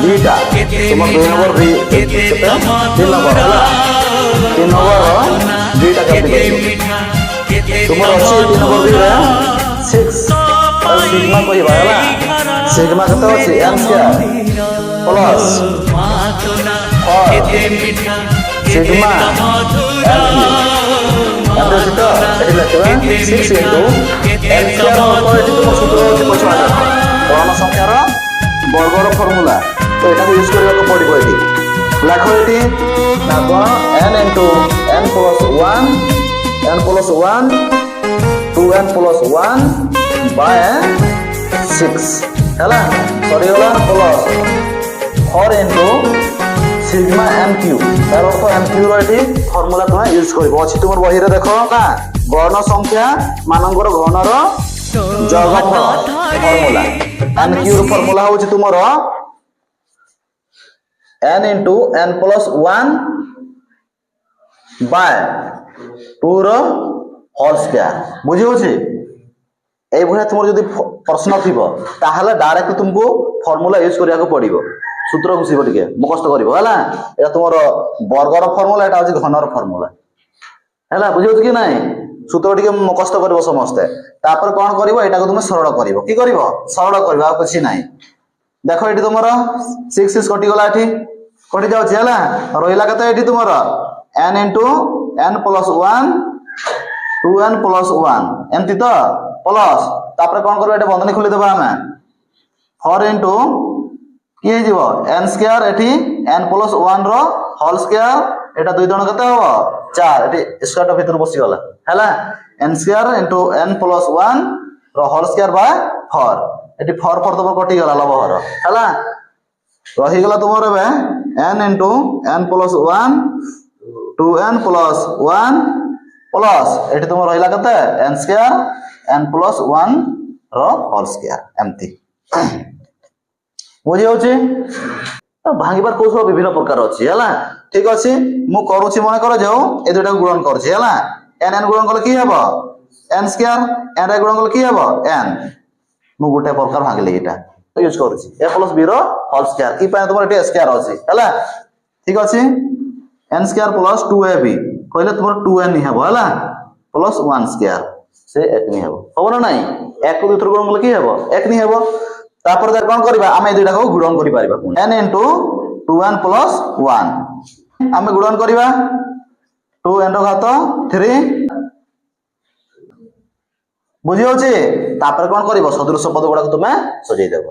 দুইটা তোমার 2 নম্বর 3 নম্বর হলা 3 নম্বর দুইটা কাটবে তোমার আছে 3 নম্বর দুইটা 6 আর সিগমা কইবা হলা সিগমা কত আছে n স্কয়ার প্লাস সিগমা আমরা যেটা এটা লিখবা 6 n স্কয়ার পরে এটা তোমার সূত্র হচ্ছে কত আছে পরমাণু সংখ্যার বর্গর ফর্মুলা তো এটা ইউজ କରିବାକୁ পড়িব এটি লেখো এটি দেখো n into n plus 1 n plus 1 2n plus 1 by 6 ହେଲା ସରି ଗଲା plus 4 into sigma n cube ତାର ଅର୍ଥ n cube ର ଏଠି ଫର୍ମୁଲା ତୁମେ ୟୁଜ କରିବ ଅଛି ତୁମର ବହିରେ ଦେଖ ନା ଗଣ ସଂଖ୍ୟା ମାନଙ୍କର ଘନର যোগফল ফর্মুলা n cube ফর্মুলা হচ্ছে তোমার n into n plus 1 by 2 র হোল স্কয়ার বুঝি হচ্ছে এই ভলিয়া তোমার যদি প্রশ্ন থিব তাহলে ডাইরেক্ট তুমকু ফর্মুলা ইউজ করিয়াকে পড়িব সূত্র ঘুষিব টিকে মুখস্থ করিব হলা এটা তোমার বর্গর ফর্মুলা এটা হচ্ছে ঘনর ফর্মুলা হলা বুঝি হচ্ছে কি নাই সূত্র টিকে মুখস্থ করিব সমস্তে তারপর কোন করিব এটাকে তুমি সরল করিব কি করিব সরল করিব আর কিছু নাই দেখো এটি তোমার 6 6 কটি গলা এটি কটি যাচ্ছে হলা রহিলা কত এটি তোমার n into n plus 1 2n plus 1 এমতি তো প্লাস তারপরে কোন করব এটা বন্ধনী খুলে দেব আমি 4 into কি হই যাব n স্কয়ার এটি n plus 1 র হোল স্কয়ার এটা দুই দণ কত হবে 4 এটি স্কয়ারটা ভিতর বসি গলা হলা n square into n plus 1 র হোল স্কয়ার বাই 4 এটি 4 4 তো কটি গলা লবহর হলা রহি গলা তোমার হবে n into n plus 1 2n plus 1 plus এটি তোমার রহিলা কত n স্কয়ার n plus 1 র হোল স্কয়ার এমতি বুঝি হচ্ছে ভাঙিবার কৌশল বিভিন্ন প্রকার আছে হলা ঠিক আছে মু করুছি মনে করে যাও এই দুইটা গুণন করছি হলা n n গুণন করলে কি হবে n স্কয়ার n রে গুণন করলে কি হবে n মু গোটে প্রকার ভাঙিলে এটা ইউজ করছি a plus b র হোল স্কয়ার কি পায় তোমার এটা স্কয়ার আছে হলা ঠিক আছে n স্কয়ার প্লাস 2ab কইলে তোমার 2n নি হবে হলা প্লাস 1 স্কয়ার সে 1 নি হবে হবে না নাই 1 কো দুইথর গুণন করলে কি হবে 1 নি হবে তারপর দেখ কোন করিবা আমি এই দুইটাকে গুণন করি পারিবা n into 2n plus 1 আমি গুণন করিবা 2n র ঘাত 3 বুঝি হচ্ছে তারপরে কোন করিব সদৃশ পদ গুড়াকে তুমি সজাই দেব